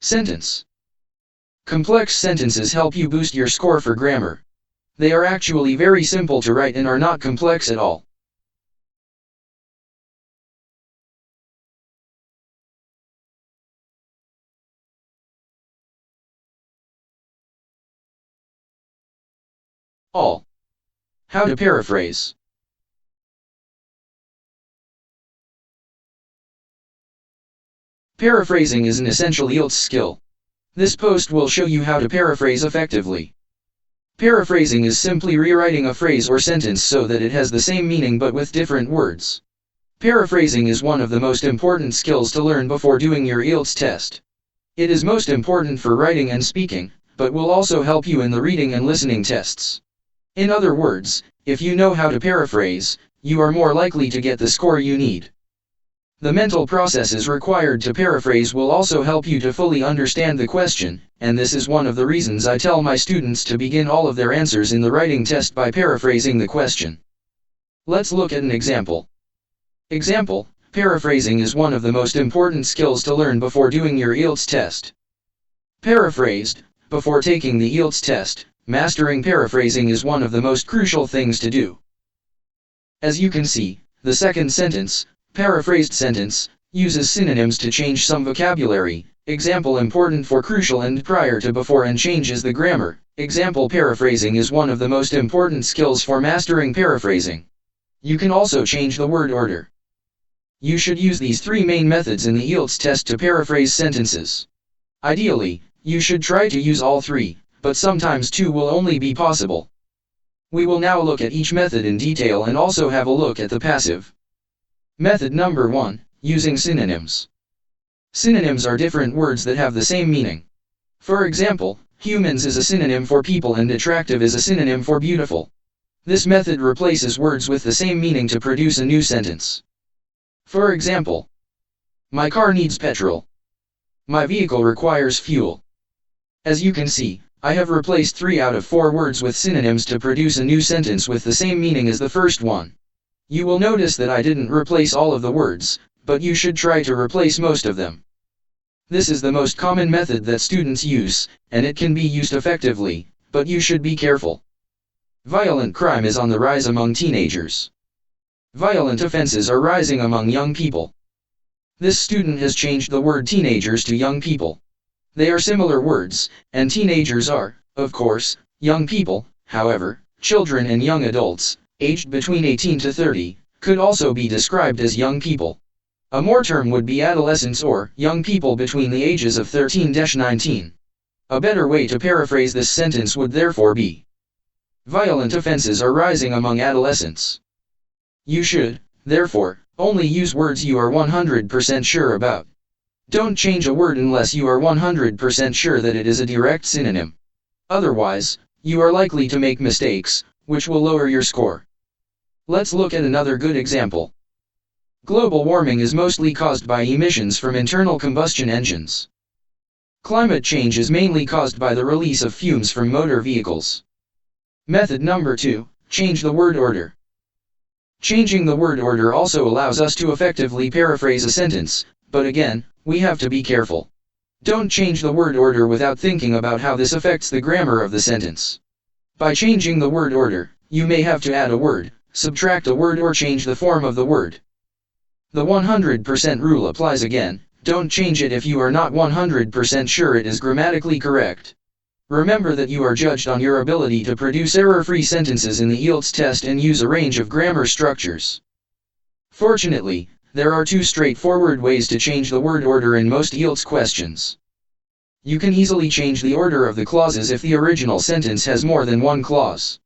Sentence. Complex sentences help you boost your score for grammar. They are actually very simple to write and are not complex at all. All. How to paraphrase. Paraphrasing is an essential Ielts skill. This post will show you how to paraphrase effectively. Paraphrasing is simply rewriting a phrase or sentence so that it has the same meaning but with different words. Paraphrasing is one of the most important skills to learn before doing your Ielts test. It is most important for writing and speaking, but will also help you in the reading and listening tests. In other words, if you know how to paraphrase, you are more likely to get the score you need. The mental processes required to paraphrase will also help you to fully understand the question, and this is one of the reasons I tell my students to begin all of their answers in the writing test by paraphrasing the question. Let's look at an example. Example: paraphrasing is one of the most important skills to learn before doing your Ielts test. Paraphrased. Before taking the Ielts test, mastering paraphrasing is one of the most crucial things to do. As you can see, the second sentence, paraphrased sentence, uses synonyms to change some vocabulary. Example important for crucial and prior to before and changes the grammar. Example paraphrasing is one of the most important skills for mastering paraphrasing. You can also change the word order. You should use these three main methods in the Ielts test to paraphrase sentences. Ideally, you should try to use all three, but sometimes two will only be possible. We will now look at each method in detail and also have a look at the passive. Method number 1, using synonyms. Synonyms are different words that have the same meaning. For example, humans is a synonym for people and attractive is a synonym for beautiful. This method replaces words with the same meaning to produce a new sentence. For example, my car needs petrol. My vehicle requires fuel. As you can see, I have replaced 3 out of 4 words with synonyms to produce a new sentence with the same meaning as the first one. You will notice that I didn't replace all of the words, but you should try to replace most of them. This is the most common method that students use, and it can be used effectively, but you should be careful. Violent crime is on the rise among teenagers. Violent offenses are rising among young people. This student has changed the word teenagers to young people. They are similar words, and teenagers are, of course, young people. However, children and young adults, aged between 18 to 30, could also be described as young people. A more term would be adolescents or young people between the ages of 13-19. A better way to paraphrase this sentence would therefore be: violent offenses are rising among adolescents. You should, therefore, only use words you are 100% sure about. Don't change a word unless you are 100% sure that it is a direct synonym. Otherwise, you are likely to make mistakes, which will lower your score. Let's look at another good example. Global warming is mostly caused by emissions from internal combustion engines. Climate change is mainly caused by the release of fumes from motor vehicles. Method number 2, change the word order. Changing the word order also allows us to effectively paraphrase a sentence, but again, we have to be careful. Don't change the word order without thinking about how this affects the grammar of the sentence. By changing the word order, you may have to add a word, subtract a word or change the form of the word. The 100% rule applies again. Don't change it if you are not 100% sure it is grammatically correct. Remember that you are judged on your ability to produce error-free sentences in the Ielts test and use a range of grammar structures. Fortunately, there are 2 straightforward ways to change the word order in most Ielts questions. You can easily change the order of the clauses if the original sentence has more than one clause.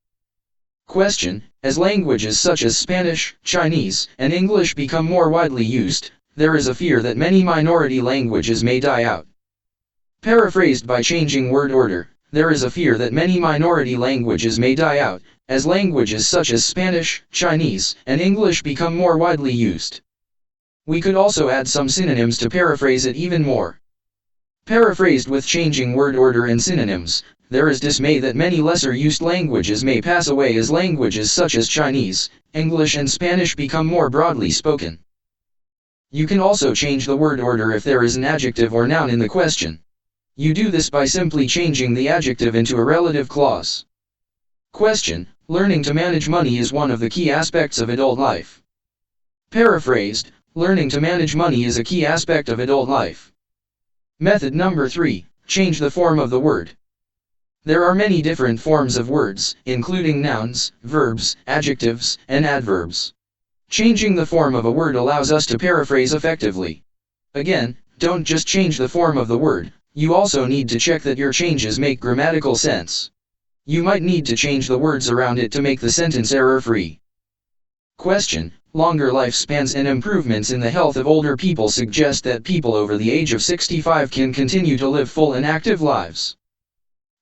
Question: as languages such as Spanish, Chinese, and English become more widely used, there is a fear that many minority languages may die out. Paraphrased: by changing word order, there is a fear that many minority languages may die out, as languages such as Spanish, Chinese, and English become more widely used. We could also add some synonyms to paraphrase it even more. Paraphrased with changing word order and synonyms, there is dismay that many lesser-used languages may pass away as languages such as Chinese, English and Spanish become more broadly spoken. You can also change the word order if there is an adjective or noun in the question. You do this by simply changing the adjective into a relative clause. Question: learning to manage money is one of the key aspects of adult life. Paraphrased: learning to manage money is a key aspect of adult life. Method number 3. Change the form of the word. There are many different forms of words, including nouns, verbs, adjectives, and adverbs. Changing the form of a word allows us to paraphrase effectively. Again, don't just change the form of the word, you also need to check that your changes make grammatical sense. You might need to change the words around it to make the sentence error-free. Question: longer lifespans and improvements in the health of older people suggest that people over the age of 65 can continue to live full and active lives.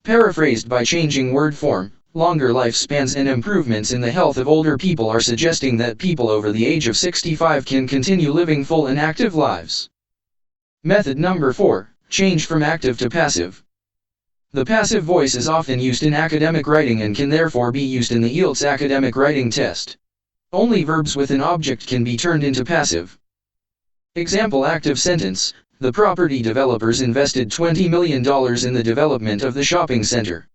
Paraphrased by changing word form, longer lifespans and improvements in the health of older people are suggesting that people over the age of 65 can continue living full and active lives. Method number 4. Change from active to passive. The passive voice is often used in academic writing and can therefore be used in the Ielts academic writing test. Only verbs with an object can be turned into passive. Example active sentence: the property developers invested $20 million in the development of the shopping center.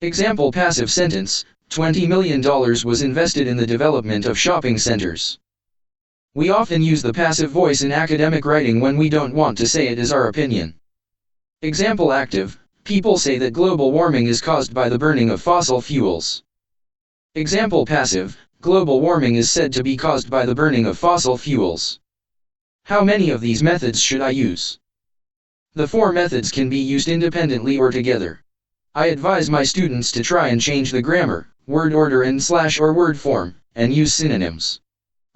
Example passive sentence: $20 million was invested in the development of shopping centers. We often use the passive voice in academic writing when we don't want to say it as our opinion. Example active: people say that global warming is caused by the burning of fossil fuels. Example passive: global warming is said to be caused by the burning of fossil fuels. How many of these methods should I use? The 4 methods can be used independently or together. I advise my students to try and change the grammar, word order and / or word form, and use synonyms.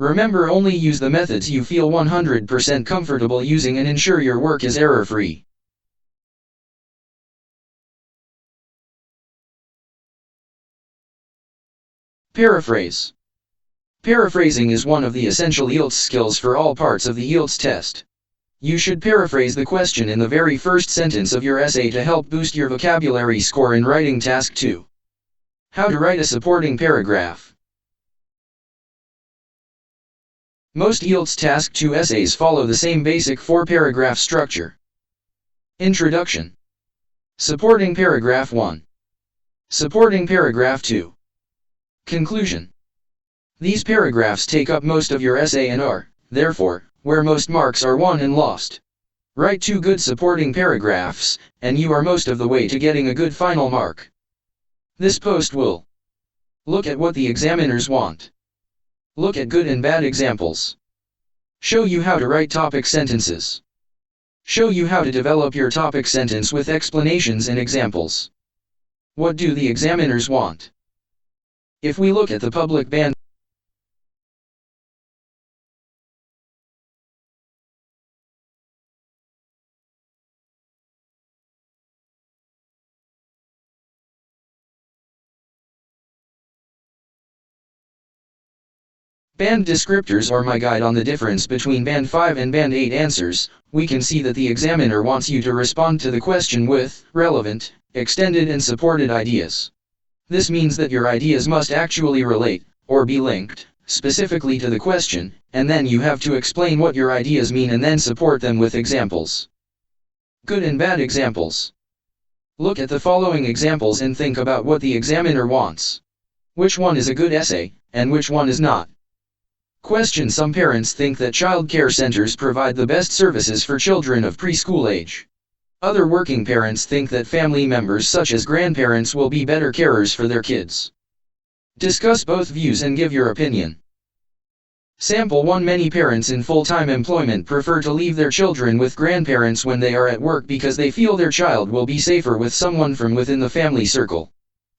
Remember, only use the methods you feel 100% comfortable using and ensure your work is error-free. Paraphrase. Paraphrasing is one of the essential Ielts skills for all parts of the Ielts test. You should paraphrase the question in the very first sentence of your essay to help boost your vocabulary score in writing task 2. How to write a supporting paragraph. Most Ielts task 2 essays follow the same basic 4-paragraph structure. Introduction. Supporting paragraph 1. Supporting paragraph 2. Conclusion. These paragraphs take up most of your essay and are, therefore, where most marks are won and lost. Write 2 good supporting paragraphs, and you are most of the way to getting a good final mark. This post will look at what the examiners want. Look at good and bad examples. Show you how to write topic sentences. Show you how to develop your topic sentence with explanations and examples. What do the examiners want? If we look at the public band descriptors or my guide on the difference between Band 5 and Band 8 answers, we can see that the examiner wants you to respond to the question with relevant, extended and supported ideas. This means that your ideas must actually relate, or be linked, specifically to the question, and then you have to explain what your ideas mean and then support them with examples. Good and bad examples. Look at the following examples and think about what the examiner wants. Which one is a good essay, and which one is not? Question: some parents think that child care centers provide the best services for children of preschool age. Other working parents think that family members such as grandparents will be better carers for their kids. Discuss both views and give your opinion. Sample 1. Many parents in full-time employment prefer to leave their children with grandparents when they are at work because they feel their child will be safer with someone from within the family circle.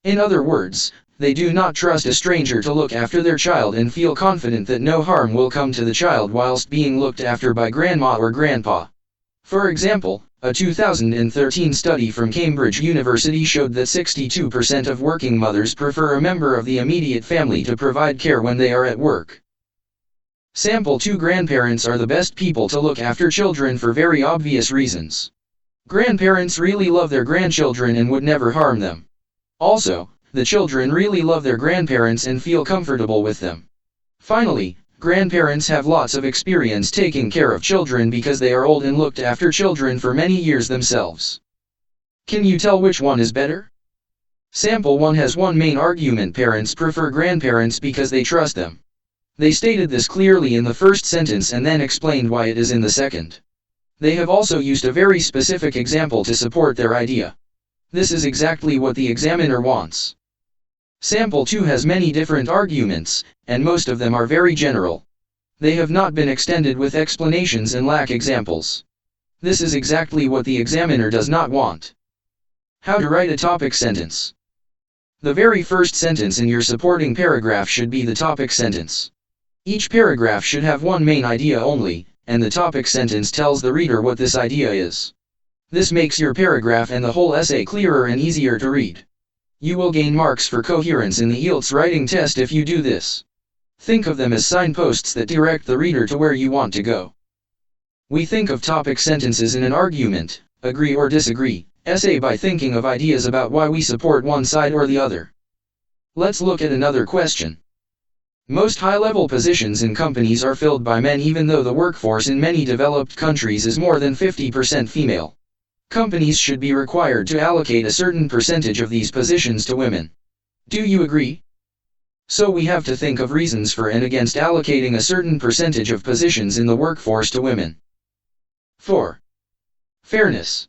In other words, they do not trust a stranger to look after their child and feel confident that no harm will come to the child whilst being looked after by grandma or grandpa. For example, a 2013 study from Cambridge University showed that 62% of working mothers prefer a member of the immediate family to provide care when they are at work. Sample 2. Grandparents are the best people to look after children for very obvious reasons. Grandparents really love their grandchildren and would never harm them. Also, the children really love their grandparents and feel comfortable with them. Finally, grandparents have lots of experience taking care of children because they are old and looked after children for many years themselves. Can you tell which one is better? Sample 1 has one main argument: parents prefer grandparents because they trust them. They stated this clearly in the first sentence and then explained why it is in the second. They have also used a very specific example to support their idea. This is exactly what the examiner wants. Sample 2 has many different arguments, and most of them are very general. They have not been extended with explanations and lack examples. This is exactly what the examiner does not want. How to write a topic sentence. The very first sentence in your supporting paragraph should be the topic sentence. Each paragraph should have one main idea only, and the topic sentence tells the reader what this idea is. This makes your paragraph and the whole essay clearer and easier to read. You will gain marks for coherence in the Ielts writing test if you do this. Think of them as signposts that direct the reader to where you want to go. We think of topic sentences in an argument, agree or disagree, essay by thinking of ideas about why we support one side or the other. Let's look at another question. Most high-level positions in companies are filled by men even though the workforce in many developed countries is more than 50% female. Companies should be required to allocate a certain percentage of these positions to women. Do you agree? So we have to think of reasons for and against allocating a certain percentage of positions in the workforce to women. 4. Fairness.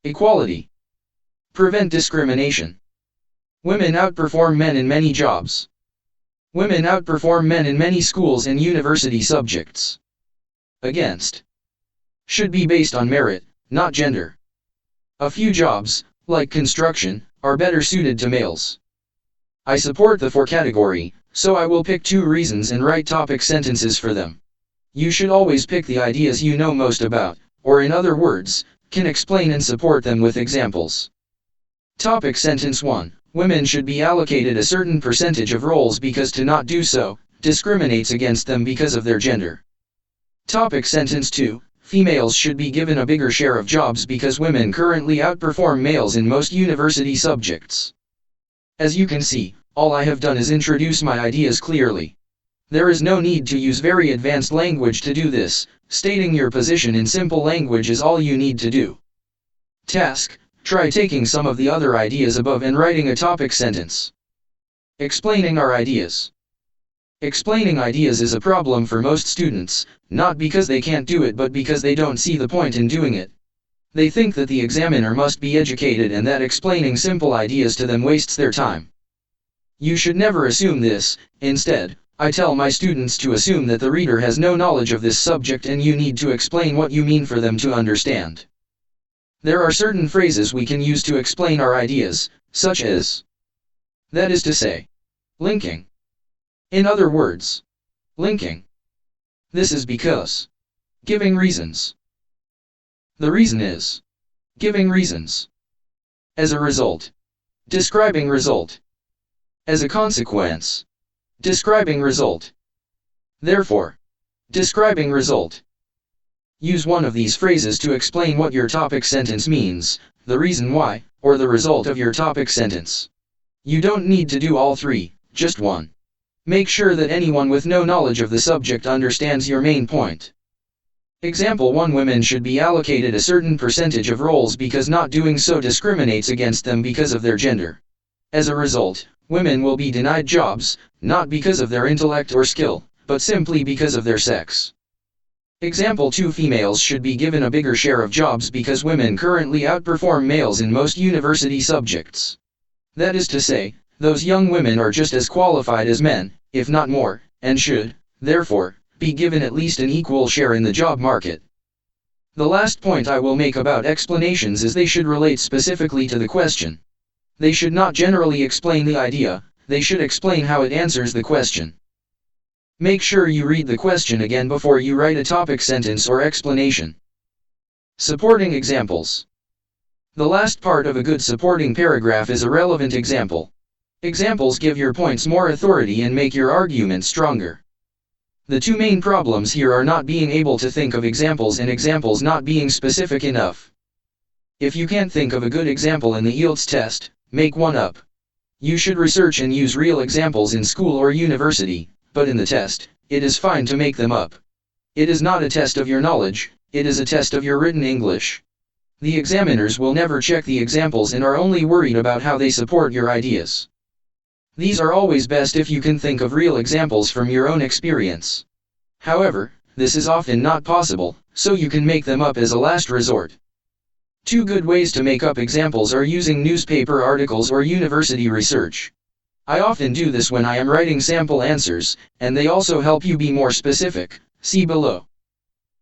Equality. Prevent discrimination. Women outperform men in many jobs. Women outperform men in many schools and university subjects. Against. Should be based on merit, not gender. A few jobs, like construction, are better suited to males. I support the 4 category, so I will pick 2 reasons and write topic sentences for them. You should always pick the ideas you know most about, or in other words, can explain and support them with examples. Topic sentence 1. Women should be allocated a certain percentage of roles because to not do so, discriminates against them because of their gender. Topic sentence 2. Females should be given a bigger share of jobs because women currently outperform males in most university subjects. As you can see, all I have done is introduce my ideas clearly. There is no need to use very advanced language to do this. Stating your position in simple language is all you need to do. Task: try taking some of the other ideas above and writing a topic sentence. Explaining our ideas. Explaining ideas is a problem for most students, not because they can't do it but because they don't see the point in doing it. They think that the examiner must be educated and that explaining simple ideas to them wastes their time. You should never assume this. Instead, I tell my students to assume that the reader has no knowledge of this subject and you need to explain what you mean for them to understand. There are certain phrases we can use to explain our ideas, such as, that is to say, linking. In other words, linking. This is because. Giving reasons. The reason is. Giving reasons. As a result. Describing result. As a consequence. Describing result. Therefore. Describing result. Use one of these phrases to explain what your topic sentence means, the reason why, or the result of your topic sentence. You don't need to do all 3, just one. Make sure that anyone with no knowledge of the subject understands your main point. Example 1. Women should be allocated a certain percentage of roles because not doing so discriminates against them because of their gender. As a result, women will be denied jobs, not because of their intellect or skill, but simply because of their sex. Example 2. Females should be given a bigger share of jobs because women currently outperform males in most university subjects. That is to say, those young women are just as qualified as men, if not more, and should, therefore, be given at least an equal share in the job market. The last point I will make about explanations is they should relate specifically to the question. They should not generally explain the idea, they should explain how it answers the question. Make sure you read the question again before you write a topic sentence or explanation. Supporting examples. The last part of a good supporting paragraph is a relevant example. Examples give your points more authority and make your argument stronger. The 2 main problems here are not being able to think of examples and examples not being specific enough. If you can't think of a good example in the Ielts test, make one up. You should research and use real examples in school or university, but in the test, it is fine to make them up. It is not a test of your knowledge, it is a test of your written English. The examiners will never check the examples and are only worried about how they support your ideas. These are always best if you can think of real examples from your own experience. However, this is often not possible, so you can make them up as a last resort. Two good ways to make up examples are using newspaper articles or university research. I often do this when I am writing sample answers, and they also help you be more specific. See below.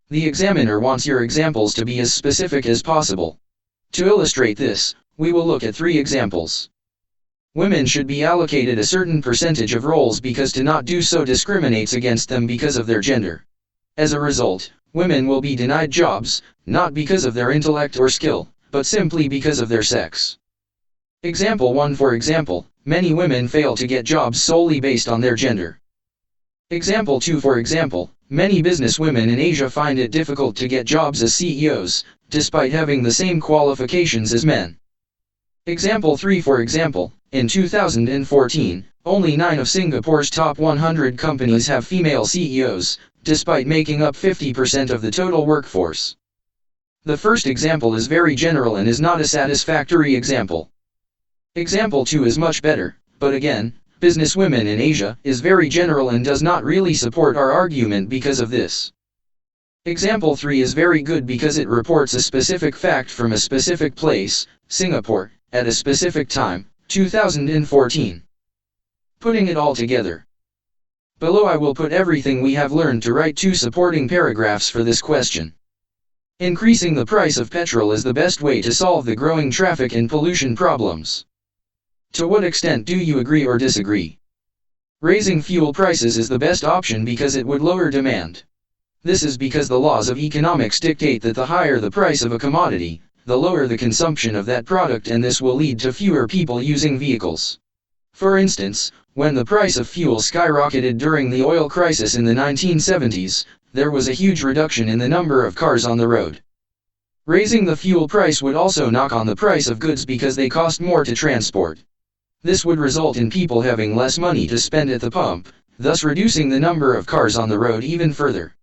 The examiner wants your examples to be as specific as possible. To illustrate this, we will look at 3 examples. Women should be allocated a certain percentage of roles because to not do so discriminates against them because of their gender. As a result, women will be denied jobs, not because of their intellect or skill, but simply because of their sex. Example 1. For example, many women fail to get jobs solely based on their gender. Example 2. For example, many businesswomen in Asia find it difficult to get jobs as CEOs, despite having the same qualifications as men. Example 3. For example, in 2014, only 9 of Singapore's top 100 companies have female CEOs, despite making up 50% of the total workforce. The first example is very general and is not a satisfactory example. Example 2 is much better, but again, businesswomen in Asia is very general and does not really support our argument because of this. Example 3 is very good because it reports a specific fact from a specific place, Singapore, at a specific time, 2014. Putting it all together. Below I will put everything we have learned to write 2 supporting paragraphs for this question. Increasing the price of petrol is the best way to solve the growing traffic and pollution problems. To what extent do you agree or disagree? Raising fuel prices is the best option because it would lower demand. This is because the laws of economics dictate that the higher the price of a commodity, the lower the consumption of that product, and this will lead to fewer people using vehicles. For instance, when the price of fuel skyrocketed during the oil crisis in the 1970s, there was a huge reduction in the number of cars on the road. Raising the fuel price would also knock on the price of goods because they cost more to transport. This would result in people having less money to spend at the pump, thus reducing the number of cars on the road even further.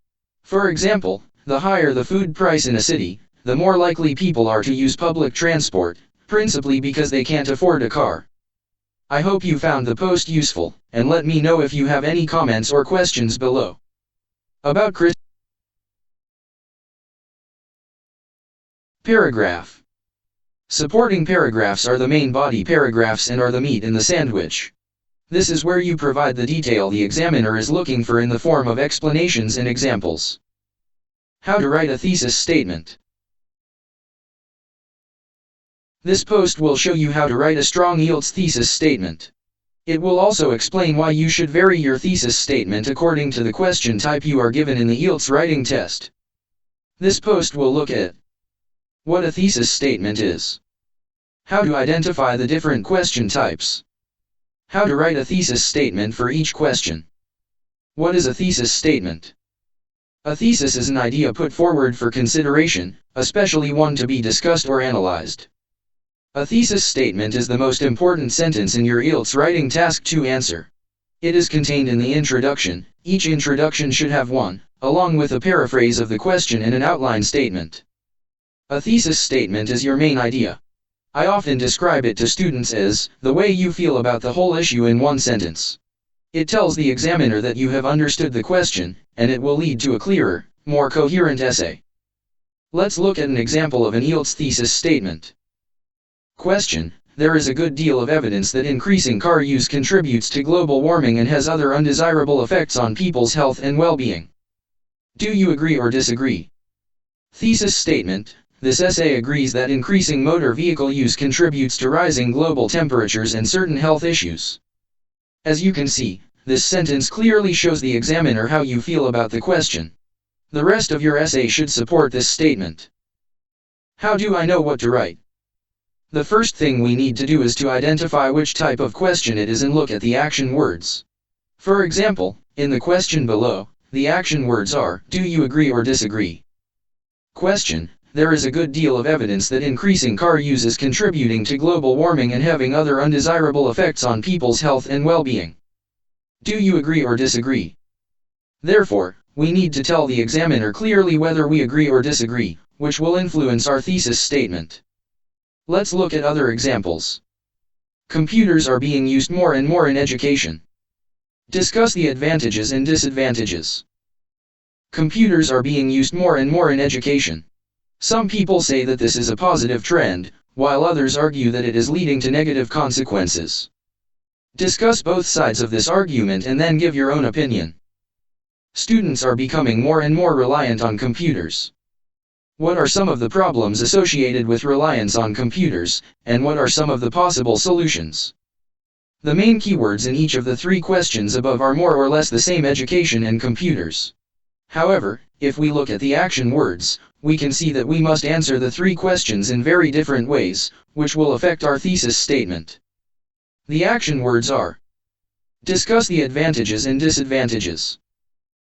For example, the higher the food price in a city, the more likely people are to use public transport, principally because they can't afford a car. I hope you found the post useful, and let me know if you have any comments or questions below. About Chris. Paragraph. Supporting paragraphs are the main body paragraphs and are the meat in the sandwich. This is where you provide the detail the examiner is looking for in the form of explanations and examples. How to write a thesis statement. This post will show you how to write a strong Ielts thesis statement. It will also explain why you should vary your thesis statement according to the question type you are given in the Ielts writing test. This post will look at what a thesis statement is, how to identify the different question types, how to write a thesis statement for each question. What is a thesis statement? A thesis is an idea put forward for consideration, especially one to be discussed or analyzed. A thesis statement is the most important sentence in your Ielts writing task to answer. It is contained in the introduction. Each introduction should have one, along with a paraphrase of the question and an outline statement. A thesis statement is your main idea. I often describe it to students as the way you feel about the whole issue in one sentence. It tells the examiner that you have understood the question, and it will lead to a clearer, more coherent essay. Let's look at an example of an Ielts thesis statement. Question: there is a good deal of evidence that increasing car use contributes to global warming and has other undesirable effects on people's health and well-being. Do you agree or disagree? Thesis statement: this essay agrees that increasing motor vehicle use contributes to rising global temperatures and certain health issues. As you can see, this sentence clearly shows the examiner how you feel about the question. The rest of your essay should support this statement. How do I know what to write? The first thing we need to do is to identify which type of question it is and look at the action words. For example, in the question below, the action words are, do you agree or disagree? Question: there is a good deal of evidence that increasing car use is contributing to global warming and having other undesirable effects on people's health and well-being. Do you agree or disagree? Therefore, we need to tell the examiner clearly whether we agree or disagree, which will influence our thesis statement. Let's look at other examples. Computers are being used more and more in education. Discuss the advantages and disadvantages. Computers are being used more and more in education. Some people say that this is a positive trend, while others argue that it is leading to negative consequences. Discuss both sides of this argument and then give your own opinion. Students are becoming more and more reliant on computers. What are some of the problems associated with reliance on computers, and what are some of the possible solutions? The main keywords in each of the three questions above are more or less the same: education and computers. However, if we look at the action words, we can see that we must answer the three questions in very different ways, which will affect our thesis statement. The action words are: discuss the advantages and disadvantages.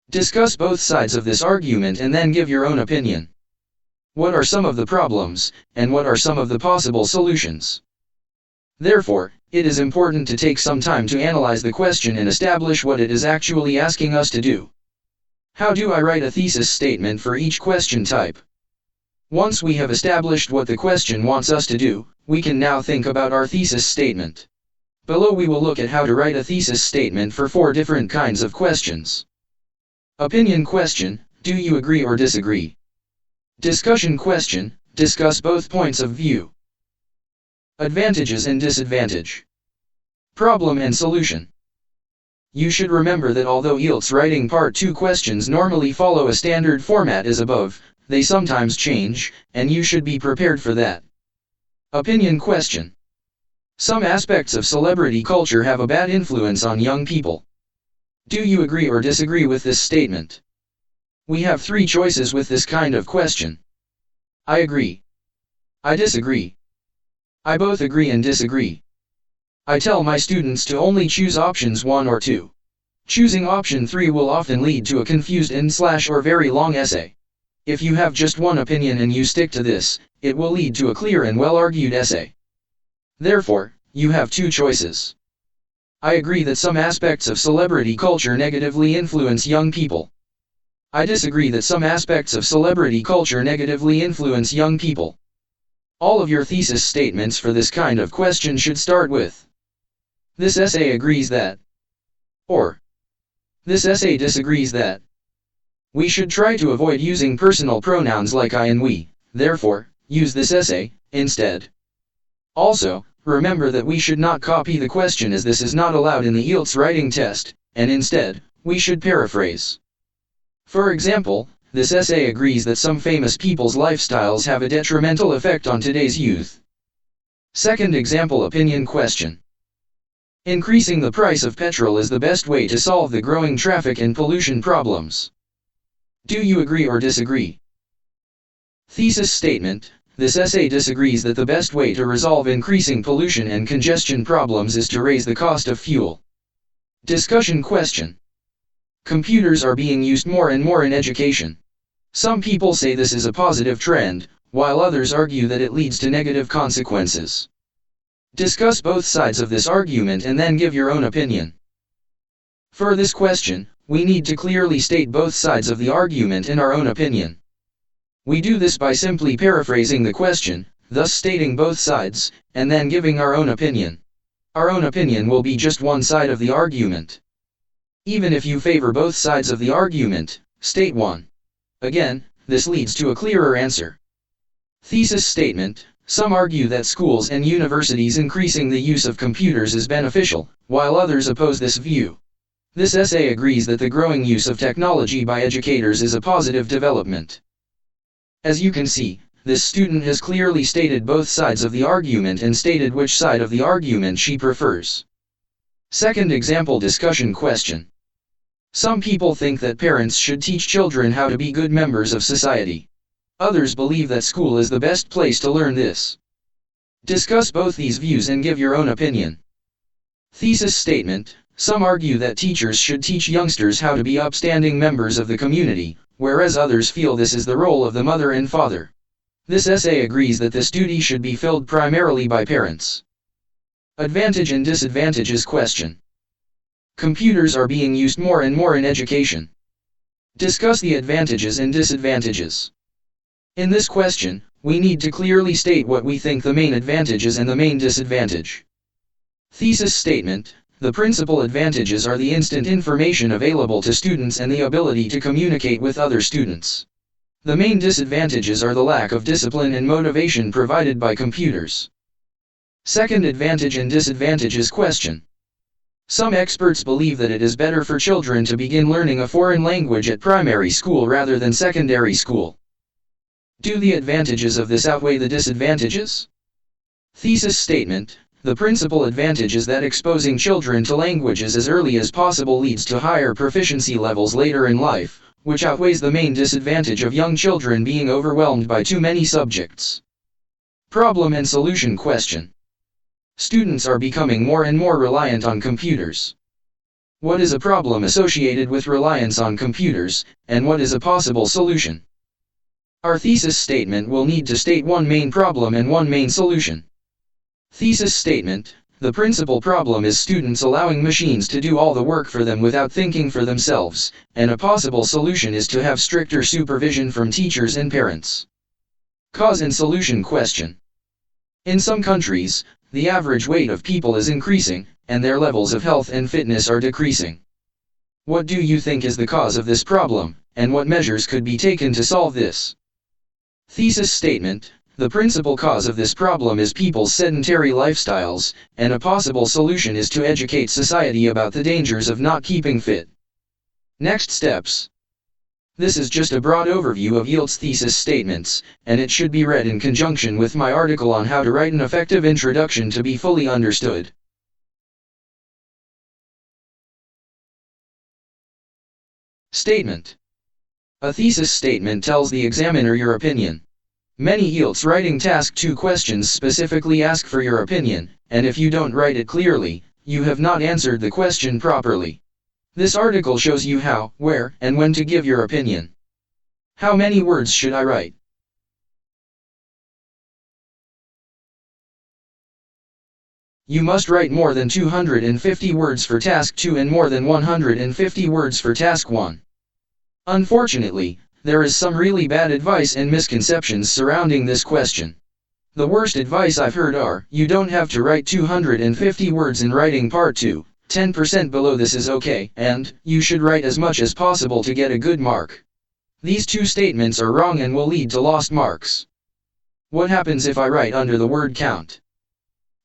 Discuss both sides of this argument and then give your own opinion. What are some of the problems, and what are some of the possible solutions? Therefore, it is important to take some time to analyze the question and establish what it is actually asking us to do. How do I write a thesis statement for each question type? Once we have established what the question wants us to do, we can now think about our thesis statement. Below we will look at how to write a thesis statement for 4 different kinds of questions. Opinion question: do you agree or disagree? Discussion question: discuss both points of view. Advantages and disadvantage. Problem and solution. You should remember that although Ielts writing Part 2 questions normally follow a standard format as above, they sometimes change, and you should be prepared for that. Opinion question. Some aspects of celebrity culture have a bad influence on young people. Do you agree or disagree with this statement? We have 3 choices with this kind of question. I agree. I disagree. I both agree and disagree. I tell my students to only choose options 1 or 2. Choosing option 3 will often lead to a confused or very long essay. If you have just one opinion and you stick to this, it will lead to a clear and well-argued essay. Therefore, you have 2 choices. I agree that some aspects of celebrity culture negatively influence young people. I disagree that some aspects of celebrity culture negatively influence young people. All of your thesis statements for this kind of question should start with: this essay agrees that, or this essay disagrees that. We should try to avoid using personal pronouns like I and we, therefore, use this essay instead. Also, remember that we should not copy the question, as this is not allowed in the Ielts writing test, and instead, we should paraphrase. For example, this essay agrees that some famous people's lifestyles have a detrimental effect on today's youth. Second example opinion question. Increasing the price of petrol is the best way to solve the growing traffic and pollution problems. Do you agree or disagree? Thesis statement. This essay disagrees that the best way to resolve increasing pollution and congestion problems is to raise the cost of fuel. Discussion question. Computers are being used more and more in education. Some people say this is a positive trend, while others argue that it leads to negative consequences. Discuss both sides of this argument and then give your own opinion. For this question, we need to clearly state both sides of the argument and our own opinion. We do this by simply paraphrasing the question, thus stating both sides, and then giving our own opinion. Our own opinion will be just one side of the argument. Even if you favor both sides of the argument, state one. Again, this leads to a clearer answer. Thesis statement. Some argue that schools and universities increasing the use of computers is beneficial, while others oppose this view. This essay agrees that the growing use of technology by educators is a positive development. As you can see, this student has clearly stated both sides of the argument and stated which side of the argument she prefers. Second example discussion question. Some people think that parents should teach children how to be good members of society. Others believe that school is the best place to learn this. Discuss both these views and give your own opinion. Thesis statement. Some argue that teachers should teach youngsters how to be upstanding members of the community, whereas others feel this is the role of the mother and father. This essay agrees that this duty should be filled primarily by parents. Advantage and disadvantages question. Computers are being used more and more in education. Discuss the advantages and disadvantages. In this question, we need to clearly state what we think the main advantage is and the main disadvantage. Thesis statement: the principal advantages are the instant information available to students and the ability to communicate with other students. The main disadvantages are the lack of discipline and motivation provided by computers. Second advantage and disadvantages question. Some experts believe that it is better for children to begin learning a foreign language at primary school rather than secondary school. Do the advantages of this outweigh the disadvantages? Thesis statement: the principal advantage is that exposing children to languages as early as possible leads to higher proficiency levels later in life, which outweighs the main disadvantage of young children being overwhelmed by too many subjects. Problem and solution question. Students are becoming more and more reliant on computers. What is a problem associated with reliance on computers, and what is a possible solution? Our thesis statement will need to state one main problem and one main solution. Thesis statement: the principal problem is students allowing machines to do all the work for them without thinking for themselves, and a possible solution is to have stricter supervision from teachers and parents. Cause and solution question. In some countries, the average weight of people is increasing, and their levels of health and fitness are decreasing. What do you think is the cause of this problem, and what measures could be taken to solve this? Thesis statement: the principal cause of this problem is people's sedentary lifestyles, and a possible solution is to educate society about the dangers of not keeping fit. Next steps. This is just a broad overview of Ielts thesis statements, and it should be read in conjunction with my article on how to write an effective introduction to be fully understood. Statement. A thesis statement tells the examiner your opinion. Many Ielts writing task 2 questions specifically ask for your opinion, and if you don't write it clearly, you have not answered the question properly. This article shows you how, where, and when to give your opinion. How many words should I write? You must write more than 250 words for task 2 and more than 150 words for task 1. Unfortunately, there is some really bad advice and misconceptions surrounding this question. The worst advice I've heard are, you don't have to write 250 words in writing part 2, 10% below this is okay, and, you should write as much as possible to get a good mark. These two statements are wrong and will lead to lost marks. What happens if I write under the word count?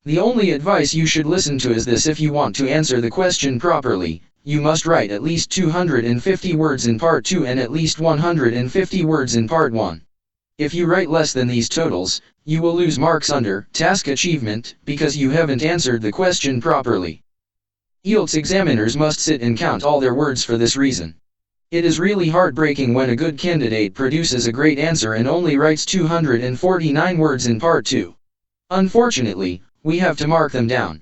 The only advice you should listen to is this: if you want to answer the question properly, you must write at least 250 words in part 2 and at least 150 words in part 1. If you write less than these totals, you will lose marks under task achievement because you haven't answered the question properly. Ielts examiners must sit and count all their words for this reason. It is really heartbreaking when a good candidate produces a great answer and only writes 249 words in part 2. Unfortunately, we have to mark them down.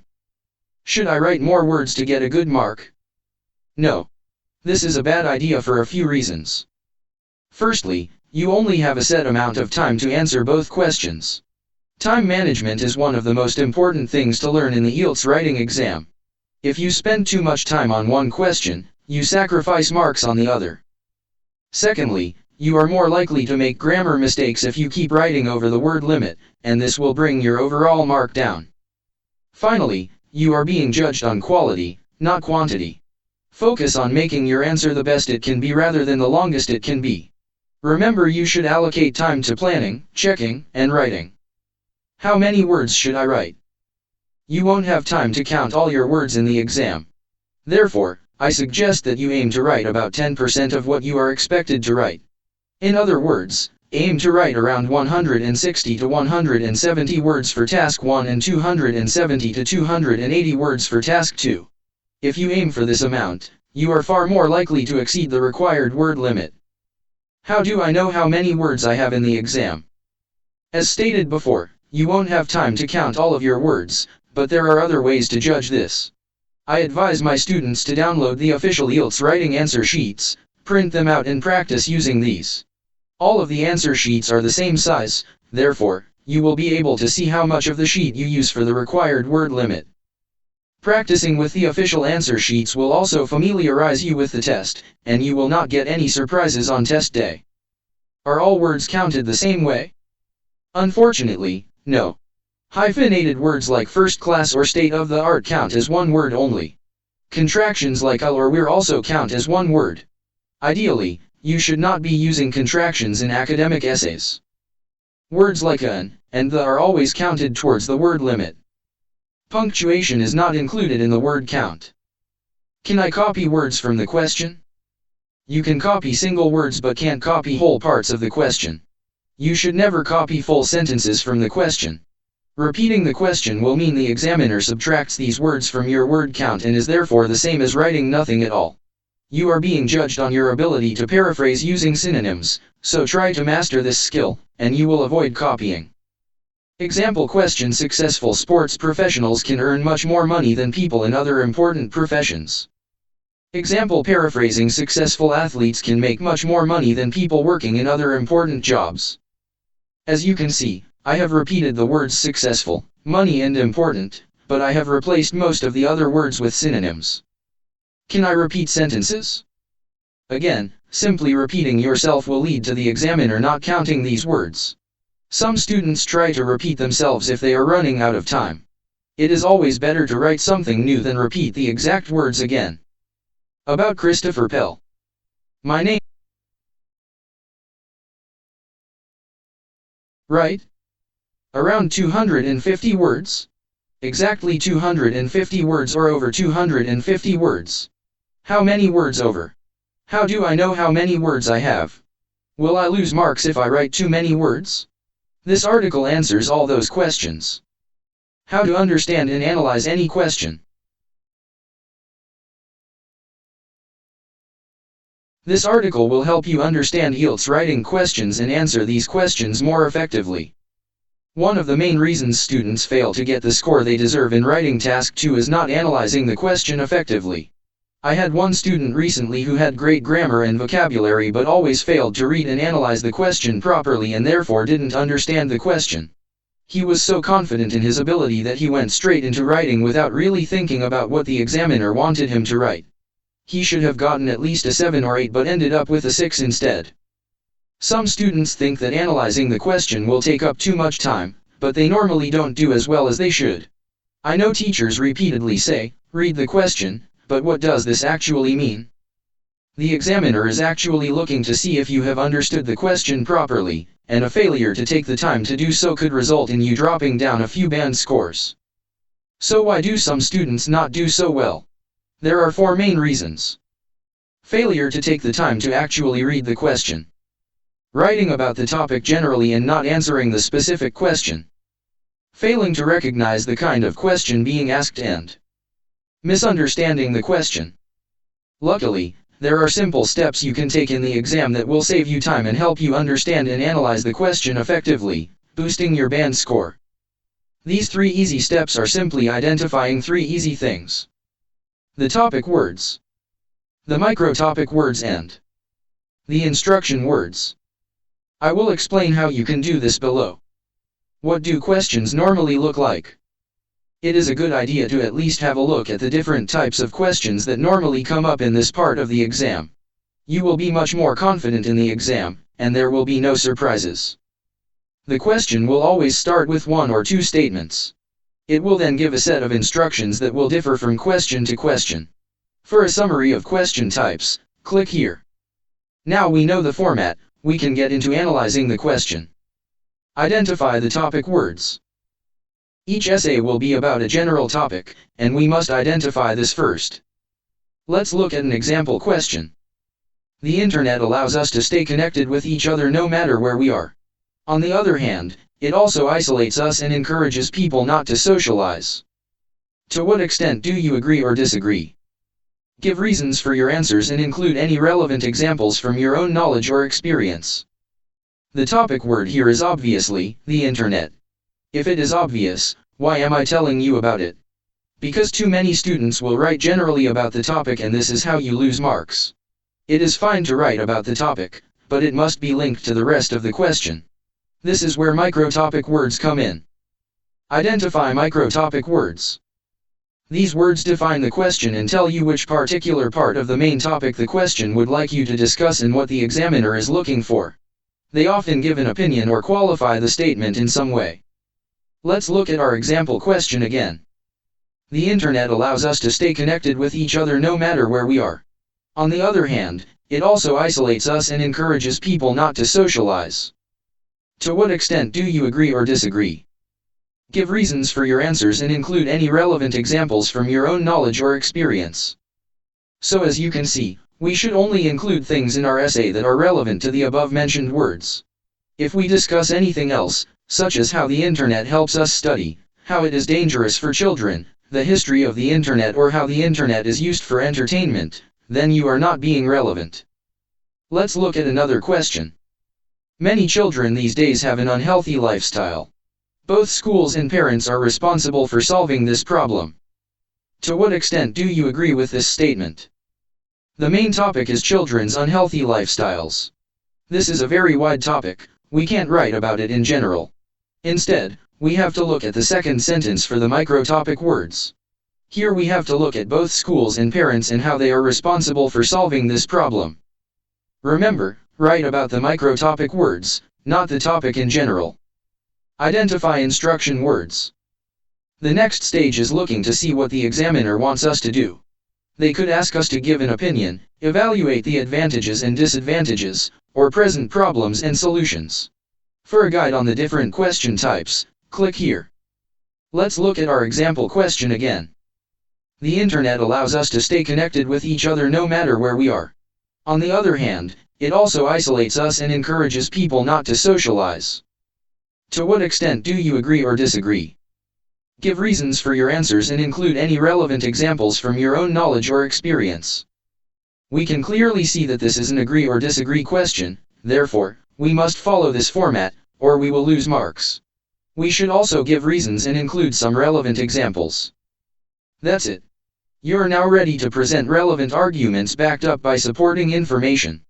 Should I write more words to get a good mark? No. This is a bad idea for a few reasons. Firstly, you only have a set amount of time to answer both questions. Time management is one of the most important things to learn in the Ielts writing exam. If you spend too much time on one question, you sacrifice marks on the other. Secondly, you are more likely to make grammar mistakes if you keep writing over the word limit, and this will bring your overall mark down. Finally, you are being judged on quality, not quantity. Focus on making your answer the best it can be rather than the longest it can be. Remember, you should allocate time to planning, checking, and writing. How many words should I write? You won't have time to count all your words in the exam. Therefore, I suggest that you aim to write about 10% of what you are expected to write. In other words, aim to write around 160 to 170 words for task 1 and 270 to 280 words for task 2. If you aim for this amount, you are far more likely to exceed the required word limit. How do I know how many words I have in the exam? As stated before, you won't have time to count all of your words, but there are other ways to judge this. I advise my students to download the official Ielts writing answer sheets, print them out and practice using these. All of the answer sheets are the same size, therefore, you will be able to see how much of the sheet you use for the required word limit. Practicing with the official answer sheets will also familiarize you with the test, and you will not get any surprises on test day. Are all words counted the same way? Unfortunately, no. Hyphenated words like first class or state of the art count as one word only. Contractions like or we're also count as one word. Ideally, you should not be using contractions in academic essays. Words like and the are always counted towards the word limit. Punctuation is not included in the word count. Can I copy words from the question? You can copy single words but can't copy whole parts of the question. You should never copy full sentences from the question. Repeating the question will mean the examiner subtracts these words from your word count and is therefore the same as writing nothing at all. You are being judged on your ability to paraphrase using synonyms, so try to master this skill, and you will avoid copying. Example question: successful sports professionals can earn much more money than people in other important professions. Example paraphrasing: successful athletes can make much more money than people working in other important jobs. As you can see, I have repeated the words successful, money and important, but I have replaced most of the other words with synonyms. Can I repeat sentences? Again, simply repeating yourself will lead to the examiner not counting these words. Some students try to repeat themselves if they are running out of time. It is always better to write something new than repeat the exact words again. About Christopher Pell. My name. Right? Around 250 words? Exactly 250 words or over 250 words. How many words over? How do I know how many words I have? Will I lose marks if I write too many words? This article answers all those questions. How to understand and analyze any question. This article will help you understand Ielts writing questions and answer these questions more effectively. One of the main reasons students fail to get the score they deserve in writing task 2 is not analyzing the question effectively. I had one student recently who had great grammar and vocabulary but always failed to read and analyze the question properly and therefore didn't understand the question. He was so confident in his ability that he went straight into writing without really thinking about what the examiner wanted him to write. He should have gotten at least a 7 or 8 but ended up with a 6 instead. Some students think that analyzing the question will take up too much time, but they normally don't do as well as they should. I know teachers repeatedly say, "Read the question," but what does this actually mean? The examiner is actually looking to see if you have understood the question properly, and a failure to take the time to do so could result in you dropping down a few band scores. So why do some students not do so well? There are 4 main reasons. Failure to take the time to actually read the question. Writing about the topic generally and not answering the specific question. Failing to recognize the kind of question being asked and misunderstanding the question. Luckily, there are simple steps you can take in the exam that will save you time and help you understand and analyze the question effectively, boosting your band score. These 3 easy steps are simply identifying 3 easy things. The topic words, the micro-topic words and the instruction words. I will explain how you can do this below. What do questions normally look like? It is a good idea to at least have a look at the different types of questions that normally come up in this part of the exam. You will be much more confident in the exam, and there will be no surprises. The question will always start with 1 or 2 statements. It will then give a set of instructions that will differ from question to question. For a summary of question types, click here. Now we know the format, we can get into analyzing the question. Identify the topic words. Each essay will be about a general topic, and we must identify this first. Let's look at an example question. The internet allows us to stay connected with each other no matter where we are. On the other hand, it also isolates us and encourages people not to socialize. To what extent do you agree or disagree? Give reasons for your answers and include any relevant examples from your own knowledge or experience. The topic word here is obviously the internet. If it is obvious, why am I telling you about it? Because too many students will write generally about the topic and this is how you lose marks. It is fine to write about the topic, but it must be linked to the rest of the question. This is where micro-topic words come in. Identify micro-topic words. These words define the question and tell you which particular part of the main topic the question would like you to discuss and what the examiner is looking for. They often give an opinion or qualify the statement in some way. Let's look at our example question again. The internet allows us to stay connected with each other no matter where we are. On the other hand, it also isolates us and encourages people not to socialize. To what extent do you agree or disagree? Give reasons for your answers and include any relevant examples from your own knowledge or experience. So as you can see, we should only include things in our essay that are relevant to the above-mentioned words. If we discuss anything else, such as how the internet helps us study, how it is dangerous for children, the history of the internet, or how the internet is used for entertainment, then you are not being relevant. Let's look at another question. Many children these days have an unhealthy lifestyle. Both schools and parents are responsible for solving this problem. To what extent do you agree with this statement? The main topic is children's unhealthy lifestyles. This is a very wide topic, we can't write about it in general. Instead, we have to look at the second sentence for the micro-topic words. Here we have to look at both schools and parents and how they are responsible for solving this problem. Remember, write about the micro-topic words, not the topic in general. Identify instruction words. The next stage is looking to see what the examiner wants us to do. They could ask us to give an opinion, evaluate the advantages and disadvantages, or present problems and solutions. For a guide on the different question types, click here. Let's look at our example question again. The internet allows us to stay connected with each other no matter where we are. On the other hand, it also isolates us and encourages people not to socialize. To what extent do you agree or disagree? Give reasons for your answers and include any relevant examples from your own knowledge or experience. We can clearly see that this is an agree or disagree question, therefore, we must follow this format, or we will lose marks. We should also give reasons and include some relevant examples. That's it. You are now ready to present relevant arguments backed up by supporting information.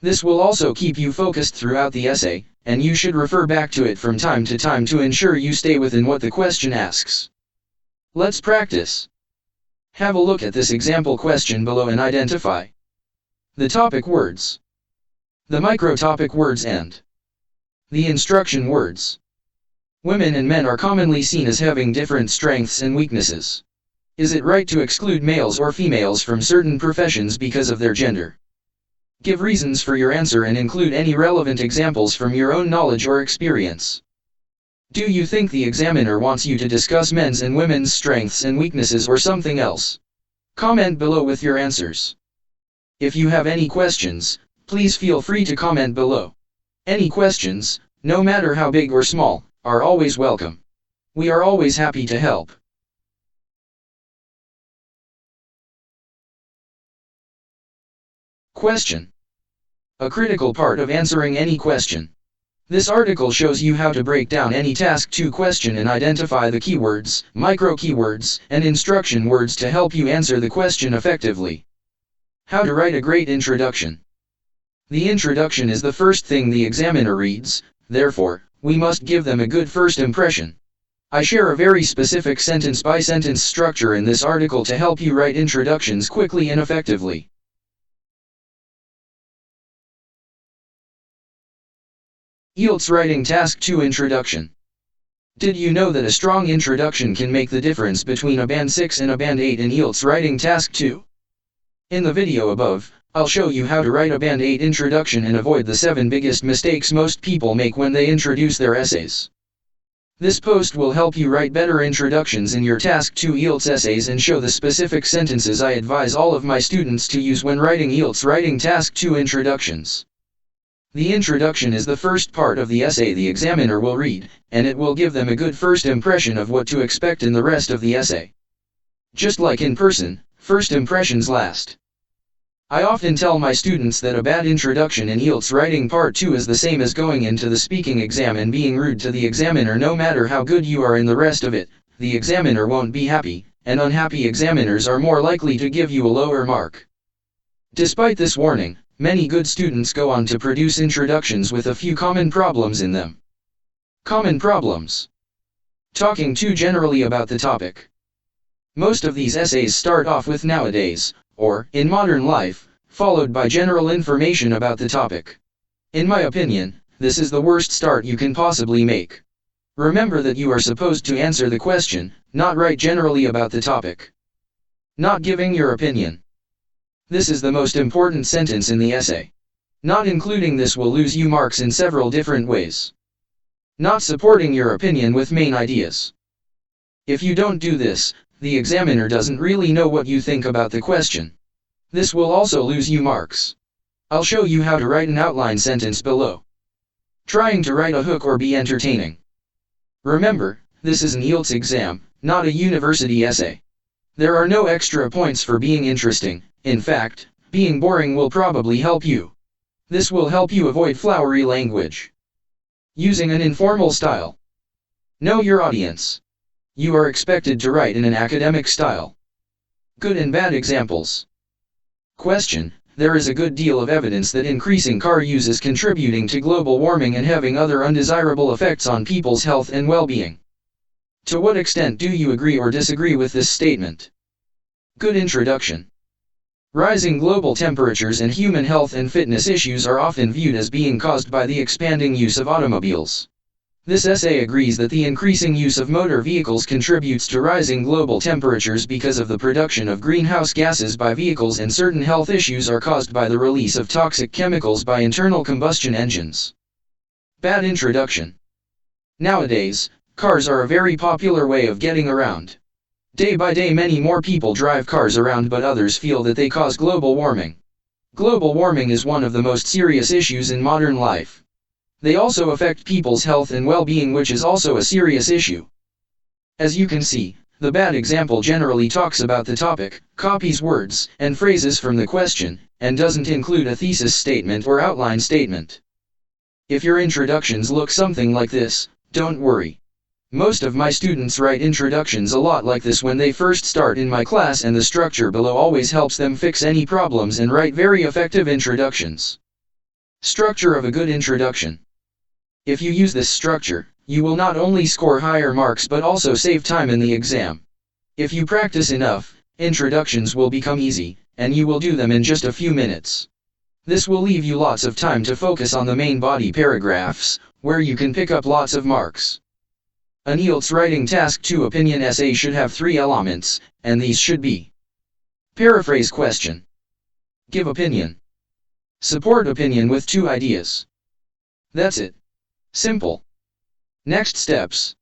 This will also keep you focused throughout the essay, and you should refer back to it from time to time to ensure you stay within what the question asks. Let's practice. Have a look at this example question below and identify the topic words, the micro-topic words and the instruction words. Women and men are commonly seen as having different strengths and weaknesses. Is it right to exclude males or females from certain professions because of their gender? Give reasons for your answer and include any relevant examples from your own knowledge or experience. Do you think the examiner wants you to discuss men's and women's strengths and weaknesses or something else? Comment below with your answers. If you have any questions, please feel free to comment below. Any questions, no matter how big or small, are always welcome. We are always happy to help. Question. A critical part of answering any question. This article shows you how to break down any Task 2 question and identify the keywords, micro-keywords, and instruction words to help you answer the question effectively. How to write a great introduction. The introduction is the first thing the examiner reads, therefore, we must give them a good first impression. I share a very specific sentence-by-sentence structure in this article to help you write introductions quickly and effectively. Ielts Writing Task 2 Introduction. Did you know that a strong introduction can make the difference between a Band 6 and a Band 8 in Ielts Writing Task 2? In the video above, I'll show you how to write a Band 8 introduction and avoid the 7 biggest mistakes most people make when they introduce their essays. This post will help you write better introductions in your Task 2 Ielts essays and show the specific sentences I advise all of my students to use when writing Ielts Writing Task 2 introductions. The introduction is the first part of the essay the examiner will read, and it will give them a good first impression of what to expect in the rest of the essay. Just like in person, first impressions last. I often tell my students that a bad introduction in Ielts Writing Part 2 is the same as going into the speaking exam and being rude to the examiner. No matter how good you are in the rest of it, the examiner won't be happy, and unhappy examiners are more likely to give you a lower mark. Despite this warning, many good students go on to produce introductions with a few common problems in them. Common problems. Talking too generally about the topic. Most of these essays start off with nowadays, or in modern life, followed by general information about the topic. In my opinion, this is the worst start you can possibly make. Remember that you are supposed to answer the question, not write generally about the topic. Not giving your opinion. This is the most important sentence in the essay. Not including this will lose you marks in several different ways. Not supporting your opinion with main ideas. If you don't do this, the examiner doesn't really know what you think about the question. This will also lose you marks. I'll show you how to write an outline sentence below. Trying to write a hook or be entertaining. Remember, this is an Ielts exam, not a university essay. There are no extra points for being interesting. In fact, being boring will probably help you. This will help you avoid flowery language. Using an informal style. Know your audience. You are expected to write in an academic style. Good and bad examples. Question: there is a good deal of evidence that increasing car use is contributing to global warming and having other undesirable effects on people's health and well-being. To what extent do you agree or disagree with this statement? Good introduction. Rising global temperatures and human health and fitness issues are often viewed as being caused by the expanding use of automobiles. This essay agrees that the increasing use of motor vehicles contributes to rising global temperatures because of the production of greenhouse gases by vehicles, and certain health issues are caused by the release of toxic chemicals by internal combustion engines. Bad introduction. Nowadays, cars are a very popular way of getting around. Day by day many more people drive cars around, but others feel that they cause global warming. Global warming is one of the most serious issues in modern life. They also affect people's health and well-being, which is also a serious issue. As you can see, the bad example generally talks about the topic, copies words and phrases from the question, and doesn't include a thesis statement or outline statement. If your introductions look something like this, don't worry. Most of my students write introductions a lot like this when they first start in my class, and the structure below always helps them fix any problems and write very effective introductions. Structure of a good introduction. If you use this structure, you will not only score higher marks but also save time in the exam. If you practice enough, introductions will become easy, and you will do them in just a few minutes. This will leave you lots of time to focus on the main body paragraphs, where you can pick up lots of marks. An Ielts writing task 2 opinion essay should have 3 elements, and these should be: paraphrase question, give opinion, support opinion with 2 ideas. That's it. Simple. Next steps.